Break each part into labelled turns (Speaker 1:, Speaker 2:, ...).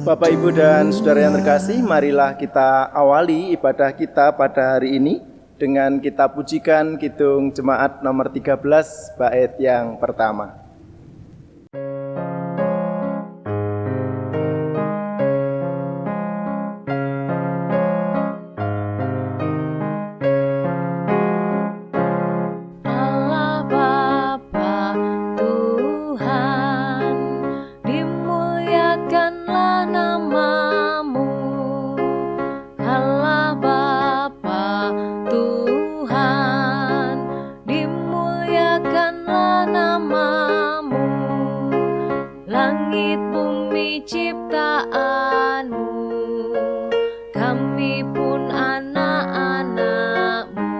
Speaker 1: Bapak, Ibu, dan Saudara yang terkasih, marilah kita awali ibadah kita pada hari ini dengan kita pujikan Kidung Jemaat nomor 13, bait yang pertama.
Speaker 2: Langit bumi ciptaanmu, kami pun anak-anakmu,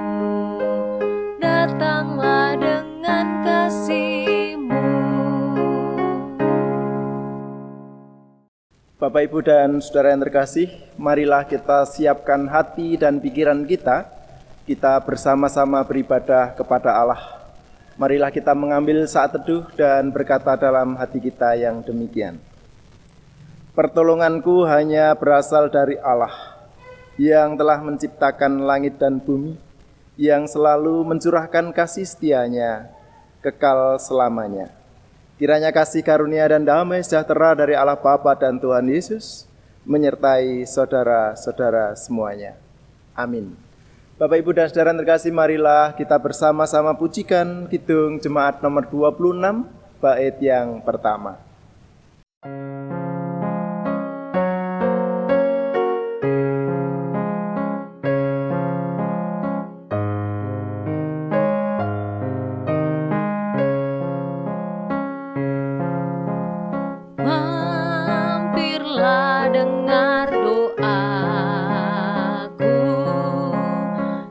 Speaker 2: datanglah dengan kasih-Mu.
Speaker 1: Bapak, Ibu, dan Saudara yang terkasih, marilah kita siapkan hati dan pikiran kita bersama-sama beribadah kepada Allah. Marilah kita mengambil saat teduh dan berkata dalam hati kita yang demikian. Pertolonganku hanya berasal dari Allah, yang telah menciptakan langit dan bumi, yang selalu mencurahkan kasih setia-Nya kekal selamanya. Kiranya kasih karunia dan damai sejahtera dari Allah Bapa dan Tuhan Yesus menyertai saudara-saudara semuanya. Amin. Bapak, Ibu, dan Saudara yang terkasih, marilah kita bersama-sama pujikan Kidung Jemaat nomor 26, bait yang pertama.
Speaker 2: Mampirlah dengar doaku,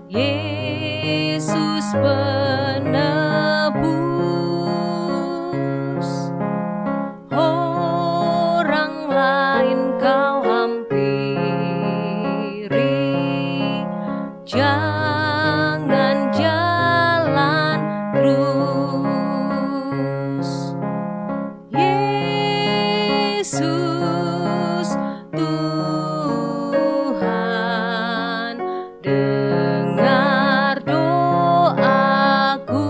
Speaker 2: Yesus penebus. Orang lain kau hampiri, jangan jalan terus. Yesus Tuhan, dengar doaku.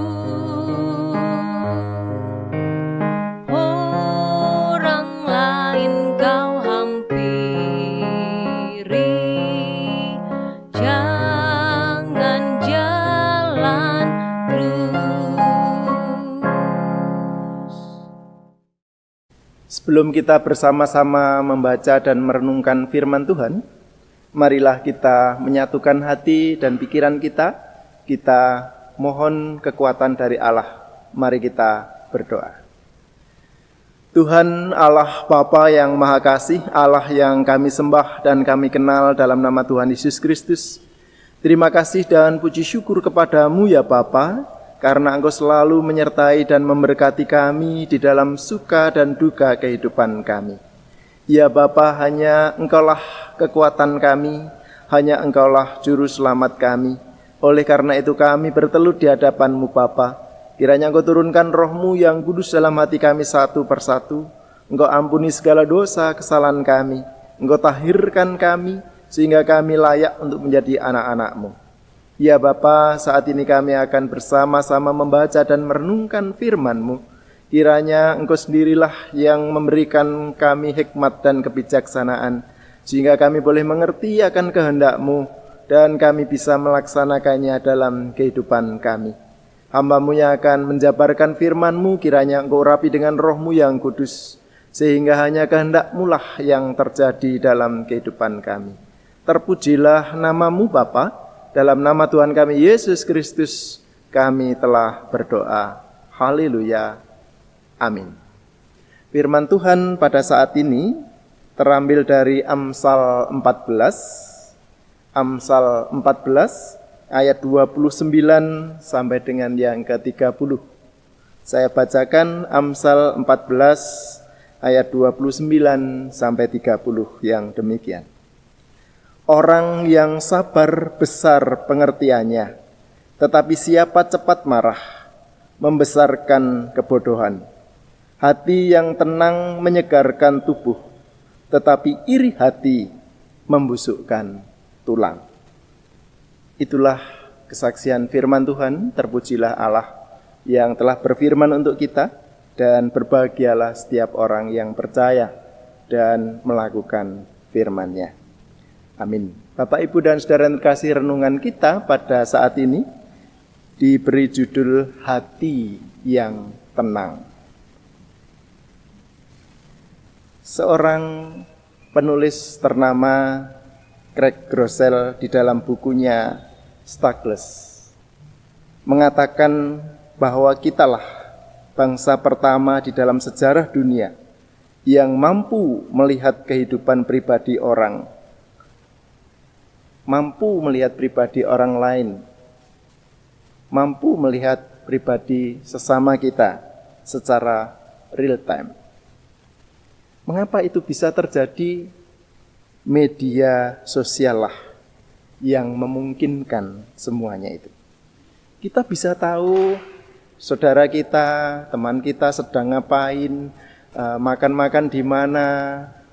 Speaker 2: Orang lain kau hampiri, jangan jalan terus.
Speaker 1: Sebelum kita bersama-sama membaca dan merenungkan firman Tuhan, marilah kita menyatukan hati dan pikiran kita mohon kekuatan dari Allah. Mari kita berdoa. Tuhan Allah Bapa yang Maha Kasih, Allah yang kami sembah dan kami kenal dalam nama Tuhan Yesus Kristus, terima kasih dan puji syukur kepadamu ya Bapa, karena Engkau selalu menyertai dan memberkati kami di dalam suka dan duka kehidupan kami. Ya Bapa, hanya Engkaulah kekuatan kami, hanya Engkaulah juru selamat kami. Oleh karena itu kami bertelut di hadapan-Mu Bapa. Kiranya Engkau turunkan Roh-Mu yang kudus dalam hati kami satu persatu. Engkau ampuni segala dosa kesalahan kami. Engkau tahirkan kami sehingga kami layak untuk menjadi anak-anak-Mu. Ya Bapa, saat ini kami akan bersama-sama membaca dan merenungkan firman-Mu. Kiranya Engkau sendirilah yang memberikan kami hikmat dan kebijaksanaan, sehingga kami boleh mengerti akan kehendak-Mu dan kami bisa melaksanakannya dalam kehidupan kami. Hamba-Mu yang akan menjabarkan firman-Mu, kiranya Engkau urapi dengan Roh-Mu yang kudus, sehingga hanya kehendak-Mu lah yang terjadi dalam kehidupan kami. Terpujilah nama-Mu Bapa, dalam nama Tuhan kami Yesus Kristus kami telah berdoa. Haleluya. Amin. Firman Tuhan pada saat ini terambil dari Amsal 14. Amsal 14 ayat 29 sampai dengan yang ke-30. Saya bacakan Amsal 14 ayat 29 sampai 30 yang demikian. Orang yang sabar besar pengertiannya, tetapi siapa cepat marah membesarkan kebodohan. Hati yang tenang menyegarkan tubuh, tetapi iri hati membusukkan tulang. Itulah kesaksian firman Tuhan. Terpujilah Allah yang telah berfirman untuk kita, dan berbahagialah setiap orang yang percaya dan melakukan firman-Nya. Amin. Bapak, Ibu, dan saudara yang terkasih, renungan kita pada saat ini diberi judul Hati yang Tenang. Seorang penulis ternama Craig Groeschel di dalam bukunya Stateless mengatakan bahwa kitalah bangsa pertama di dalam sejarah dunia yang mampu melihat kehidupan pribadi orang, mampu melihat pribadi orang lain, mampu melihat pribadi sesama kita secara real time. Mengapa itu bisa terjadi? Media sosial lah yang memungkinkan semuanya itu. Kita bisa tahu saudara kita, teman kita sedang ngapain, makan-makan di mana,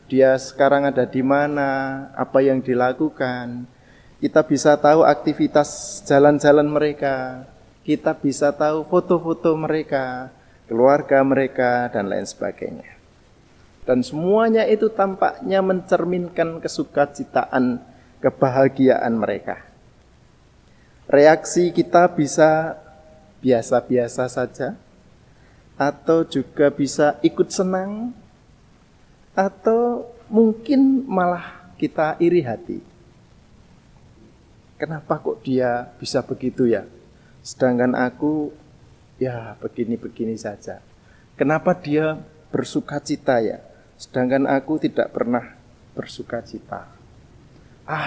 Speaker 1: dia sekarang ada di mana, apa yang dilakukan. Kita bisa tahu aktivitas jalan-jalan mereka, kita bisa tahu foto-foto mereka, keluarga mereka, dan lain sebagainya. Dan semuanya itu tampaknya mencerminkan kesukacitaan, kebahagiaan mereka. Reaksi kita bisa biasa-biasa saja, atau juga bisa ikut senang, atau mungkin malah kita iri hati. Kenapa kok dia bisa begitu ya? Sedangkan aku ya begini-begini saja. Kenapa dia bersukacita ya? Sedangkan aku tidak pernah bersukacita.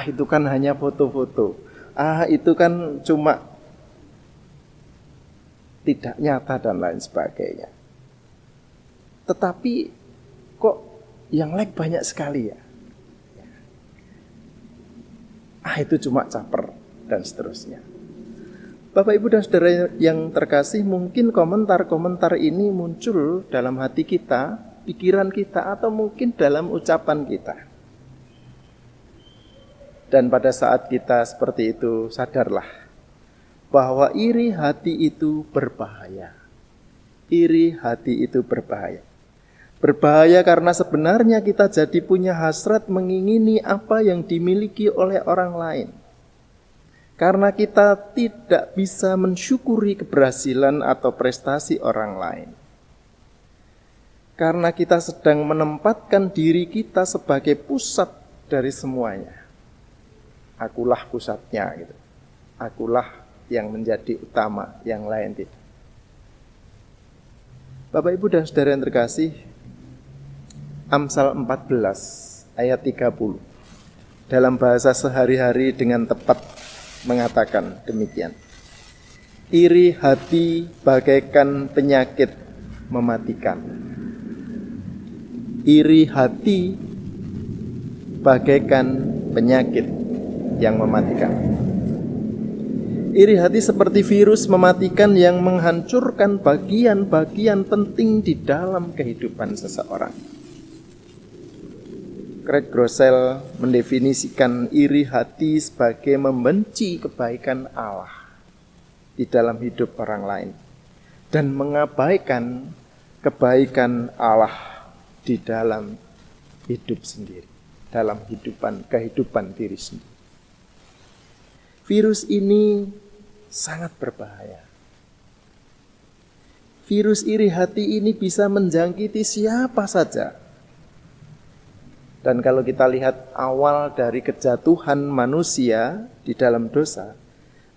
Speaker 1: Itu kan hanya foto-foto. Itu kan cuma tidak nyata dan lain sebagainya. Tetapi kok yang like banyak sekali ya? Itu cuma caper dan seterusnya. Bapak, Ibu, dan saudara yang terkasih, mungkin komentar-komentar ini muncul dalam hati kita, pikiran kita, atau mungkin dalam ucapan kita. Dan pada saat kita seperti itu, sadarlah bahwa iri hati itu berbahaya. Iri hati itu berbahaya. Berbahaya karena sebenarnya kita jadi punya hasrat mengingini apa yang dimiliki oleh orang lain. Karena kita tidak bisa mensyukuri keberhasilan atau prestasi orang lain. Karena kita sedang menempatkan diri kita sebagai pusat dari semuanya. Akulah pusatnya gitu. Akulah yang menjadi utama, yang lain tidak. Bapak, Ibu, dan saudara yang terkasih, Amsal 14 ayat 30 dalam bahasa sehari-hari dengan tepat mengatakan demikian. Iri hati bagaikan penyakit mematikan. Iri hati bagaikan penyakit yang mematikan. Iri hati seperti virus mematikan yang menghancurkan bagian-bagian penting di dalam kehidupan seseorang. Craig Groeschel mendefinisikan iri hati sebagai membenci kebaikan Allah di dalam hidup orang lain dan mengabaikan kebaikan Allah di dalam hidup sendiri, dalam kehidupan diri sendiri. Virus ini sangat berbahaya. Virus iri hati ini bisa menjangkiti siapa saja. Dan kalau kita lihat awal dari kejatuhan manusia di dalam dosa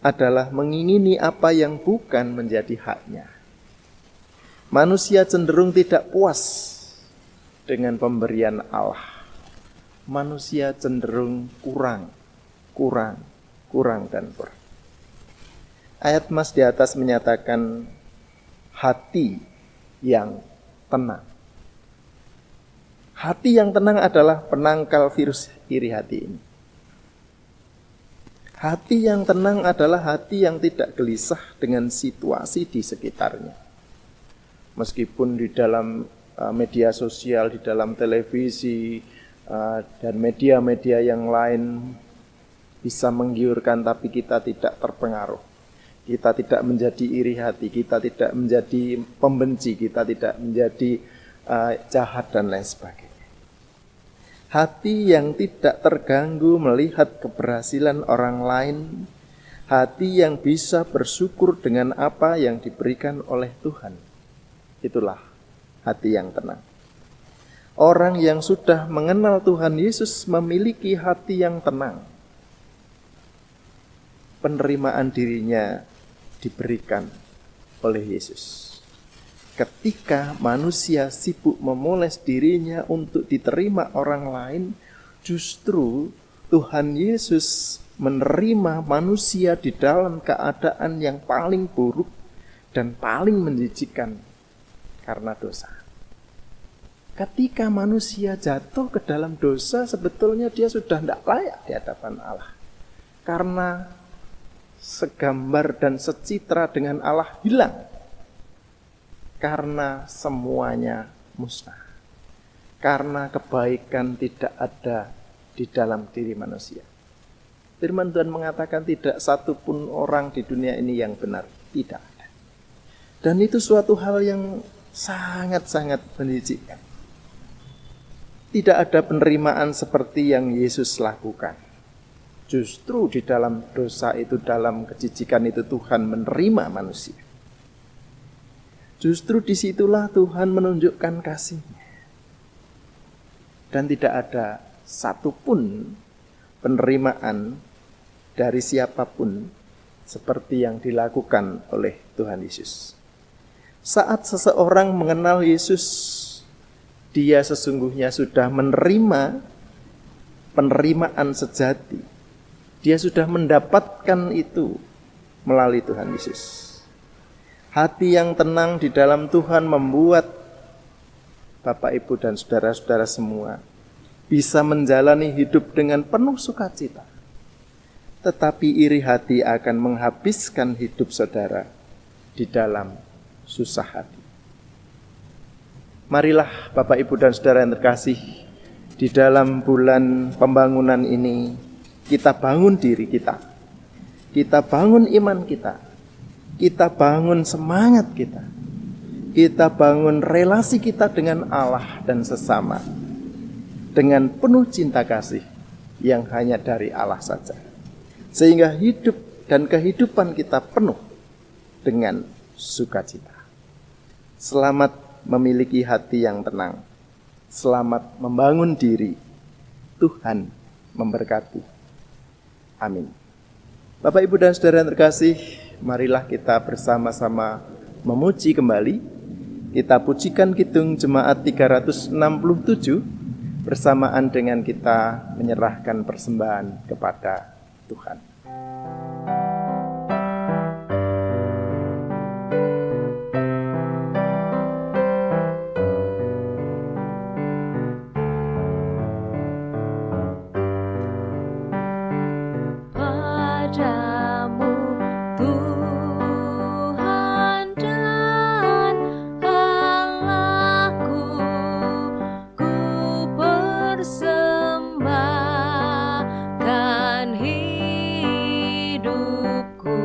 Speaker 1: adalah mengingini apa yang bukan menjadi haknya. Manusia cenderung tidak puas dengan pemberian Allah. Manusia cenderung kurang. Ayat Mas di atas menyatakan hati yang tenang. Hati yang tenang adalah penangkal virus iri hati ini. Hati yang tenang adalah hati yang tidak gelisah dengan situasi di sekitarnya. Meskipun di dalam media sosial, di dalam televisi, dan media-media yang lain bisa menggiurkan, tapi kita tidak terpengaruh. Kita tidak menjadi iri hati, kita tidak menjadi pembenci, kita tidak menjadi jahat dan lain sebagainya. Hati yang tidak terganggu melihat keberhasilan orang lain, hati yang bisa bersyukur dengan apa yang diberikan oleh Tuhan. Itulah hati yang tenang. Orang yang sudah mengenal Tuhan Yesus memiliki hati yang tenang. Penerimaan dirinya diberikan oleh Yesus. Ketika manusia sibuk memoles dirinya untuk diterima orang lain, justru Tuhan Yesus menerima manusia di dalam keadaan yang paling buruk dan paling menjijikkan karena dosa. Ketika manusia jatuh ke dalam dosa, sebetulnya dia sudah tidak layak di hadapan Allah. Karena segambar dan secitra dengan Allah hilang. Karena semuanya musnah. Karena kebaikan tidak ada di dalam diri manusia. Firman Tuhan mengatakan tidak satu pun orang di dunia ini yang benar. Tidak ada. Dan itu suatu hal yang sangat-sangat menjijikkan. Tidak ada penerimaan seperti yang Yesus lakukan. Justru di dalam dosa itu, dalam kejijikan itu, Tuhan menerima manusia. Justru disitulah Tuhan menunjukkan kasih-Nya. Dan tidak ada satupun penerimaan dari siapapun seperti yang dilakukan oleh Tuhan Yesus. Saat seseorang mengenal Yesus, dia sesungguhnya sudah menerima penerimaan sejati. Dia sudah mendapatkan itu melalui Tuhan Yesus. Hati yang tenang di dalam Tuhan membuat Bapak, Ibu, dan saudara-saudara semua bisa menjalani hidup dengan penuh sukacita. Tetapi iri hati akan menghabiskan hidup saudara di dalam susah hati. Marilah Bapak, Ibu, dan saudara yang terkasih, di dalam bulan pembangunan ini kita bangun diri kita. Kita bangun iman kita. Kita bangun semangat kita. Kita bangun relasi kita dengan Allah dan sesama. Dengan penuh cinta kasih yang hanya dari Allah saja. Sehingga hidup dan kehidupan kita penuh dengan sukacita. Selamat memiliki hati yang tenang. Selamat membangun diri. Tuhan memberkati. Amin. Bapak, Ibu, dan saudara yang terkasih, marilah kita bersama-sama memuji kembali. Kita pujikan Kidung Jemaat 367 bersamaan dengan kita menyerahkan persembahan kepada Tuhan.
Speaker 2: Padamu Tuhan dan Allahku, ku persembahkan hidupku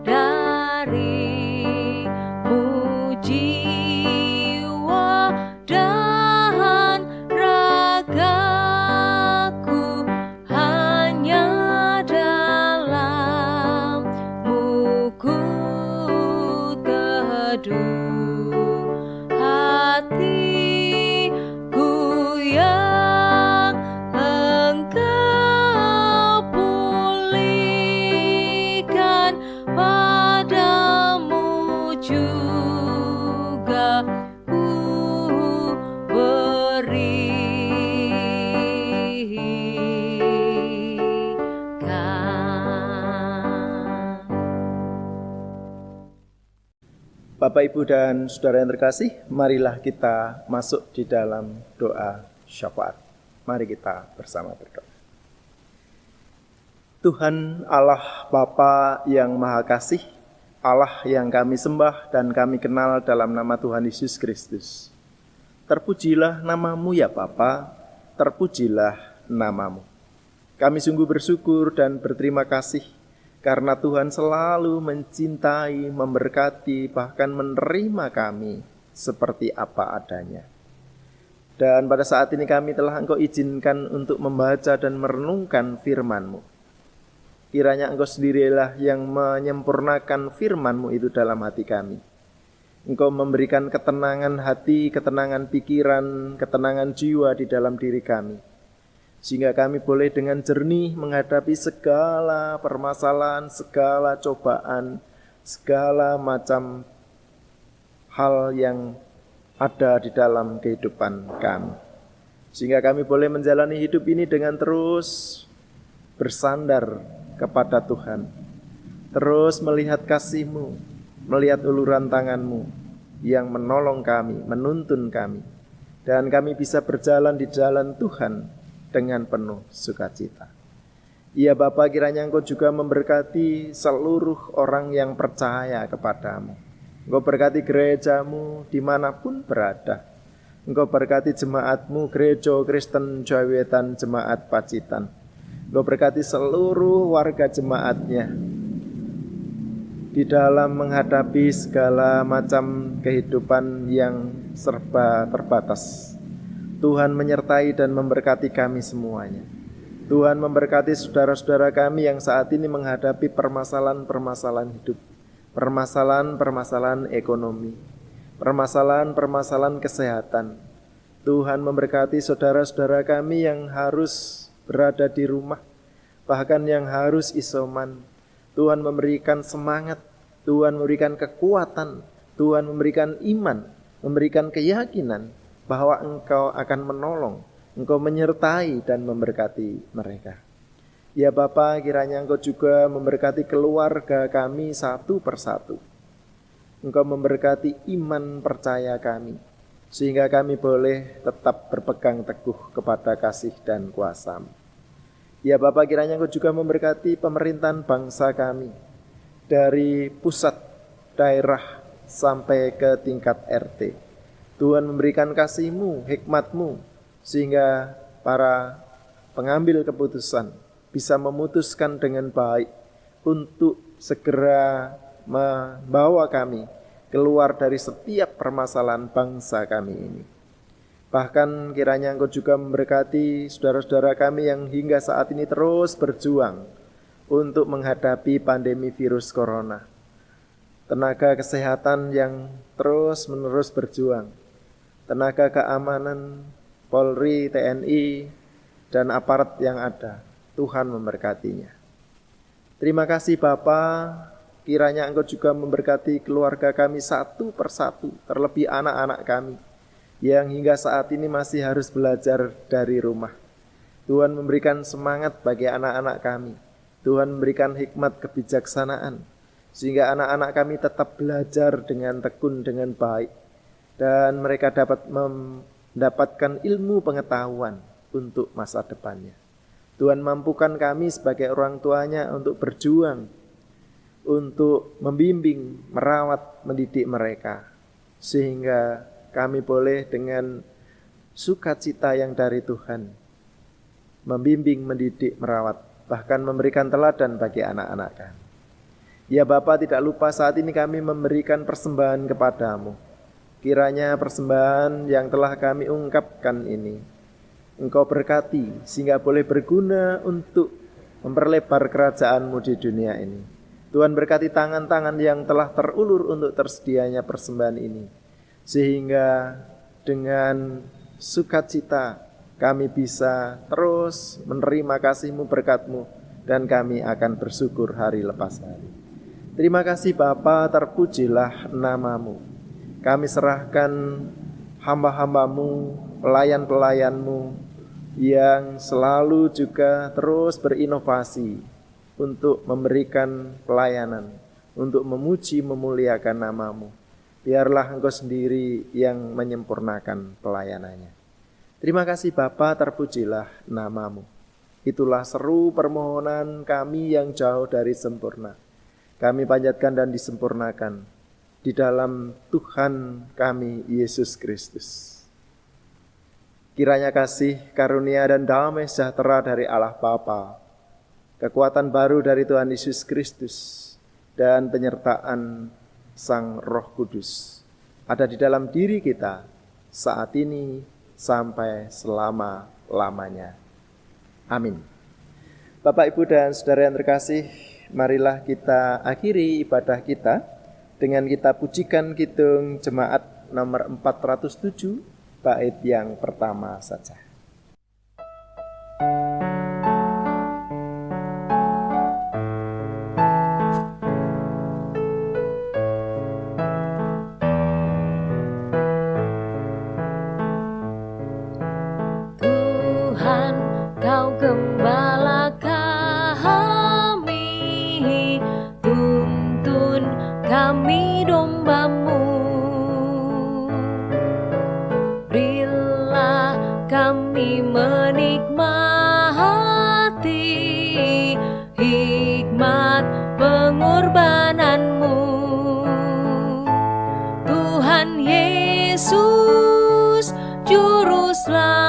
Speaker 2: darimu, jiwa dan ragaku hanya dalammu ku teduh. Hatiku yang Engkau pulihkan, padamu juga ku berikan.
Speaker 1: Bapak, Ibu, dan saudara yang terkasih, marilah kita masuk di dalam doa syafaat. Mari kita bersama berdoa. Tuhan Allah Bapa yang Maha Kasih, Allah yang kami sembah dan kami kenal dalam nama Tuhan Yesus Kristus. Terpujilah nama-Mu ya Bapa, terpujilah namamu. Kami sungguh bersyukur dan berterima kasih karena Tuhan selalu mencintai, memberkati, bahkan menerima kami seperti apa adanya. Dan pada saat ini kami telah Engkau izinkan untuk membaca dan merenungkan firman-Mu. Kiranya Engkau sendirilah yang menyempurnakan firman-Mu itu dalam hati kami. Engkau memberikan ketenangan hati, ketenangan pikiran, ketenangan jiwa di dalam diri kami. Sehingga kami boleh dengan jernih menghadapi segala permasalahan, segala cobaan, segala macam hal yang ada di dalam kehidupan kami. Sehingga kami boleh menjalani hidup ini dengan terus bersandar kepada Tuhan. Terus melihat kasih-Mu, melihat uluran tangan-Mu yang menolong kami, menuntun kami. Dan kami bisa berjalan di jalan Tuhan dengan penuh sukacita. Ya Bapa, kiranya Engkau juga memberkati seluruh orang yang percaya kepadamu. Engkau berkati gerejamu dimanapun berada. Engkau berkati jemaatmu, Gereja Kristen Jawetan Jemaat Pacitan. Engkau berkati seluruh warga jemaatnya di dalam menghadapi segala macam kehidupan yang serba terbatas. Tuhan menyertai dan memberkati kami semuanya. Tuhan memberkati saudara-saudara kami yang saat ini menghadapi permasalahan-permasalahan hidup, permasalahan-permasalahan ekonomi, permasalahan-permasalahan kesehatan. Tuhan memberkati saudara-saudara kami yang harus berada di rumah, bahkan yang harus isoman. Tuhan memberikan semangat, Tuhan memberikan kekuatan, Tuhan memberikan iman, memberikan keyakinan bahwa Engkau akan menolong, Engkau menyertai dan memberkati mereka. Ya Bapa, kiranya Engkau juga memberkati keluarga kami satu persatu. Engkau memberkati iman percaya kami, sehingga kami boleh tetap berpegang teguh kepada kasih dan kuasa-Mu. Ya Bapa, kiranya Engkau juga memberkati pemerintahan bangsa kami, dari pusat, daerah, sampai ke tingkat RT. Tuhan memberikan kasih-Mu, hikmat-Mu, sehingga para pengambil keputusan bisa memutuskan dengan baik untuk segera membawa kami keluar dari setiap permasalahan bangsa kami ini. Bahkan kiranya Engkau juga memberkati saudara-saudara kami yang hingga saat ini terus berjuang untuk menghadapi pandemi virus corona. Tenaga kesehatan yang terus-menerus berjuang, tenaga keamanan, Polri, TNI, dan aparat yang ada, Tuhan memberkatinya. Terima kasih Bapa, kiranya Engkau juga memberkati keluarga kami satu persatu, terlebih anak-anak kami, yang hingga saat ini masih harus belajar dari rumah. Tuhan memberikan semangat bagi anak-anak kami, Tuhan memberikan hikmat kebijaksanaan, sehingga anak-anak kami tetap belajar dengan tekun, dengan baik, dan mereka dapat mendapatkan ilmu pengetahuan untuk masa depannya. Tuhan mampukan kami sebagai orang tuanya untuk berjuang, untuk membimbing, merawat, mendidik mereka, sehingga kami boleh dengan sukacita yang dari Tuhan membimbing, mendidik, merawat, bahkan memberikan teladan bagi anak-anak kami. Ya Bapa, tidak lupa saat ini kami memberikan persembahan kepadamu. Kiranya persembahan yang telah kami ungkapkan ini Engkau berkati, sehingga boleh berguna untuk memperlebar kerajaan-Mu di dunia ini. Tuhan berkati tangan-tangan yang telah terulur untuk tersedianya persembahan ini, sehingga dengan sukacita kami bisa terus menerima kasih-Mu, berkat-Mu, dan kami akan bersyukur hari lepas hari. Terima kasih Bapa, terpujilah nama-Mu. Kami serahkan hamba-hamba-Mu, pelayan-pelayan-Mu yang selalu juga terus berinovasi untuk memberikan pelayanan, untuk memuji, memuliakan nama-Mu. Biarlah Engkau sendiri yang menyempurnakan pelayanannya. Terima kasih Bapa, terpujilah nama-Mu. Itulah seru permohonan kami yang jauh dari sempurna. Kami panjatkan dan disempurnakan di dalam Tuhan kami Yesus Kristus. Kiranya kasih, karunia, dan damai sejahtera dari Allah Bapa, kekuatan baru dari Tuhan Yesus Kristus, dan penyertaan Sang Roh Kudus ada di dalam diri kita saat ini sampai selama-lamanya. Amin. Bapak, Ibu, dan saudara yang terkasih, marilah kita akhiri ibadah kita dengan kita pujikan kidung jemaat nomor 407, bait yang pertama saja.
Speaker 2: Tuhan, Kau gembala kami, tuntun kami domba-Mu. Berilah kami menikmati hikmat pengorbanan-Mu. Tuhan Yesus, Juru Selamat,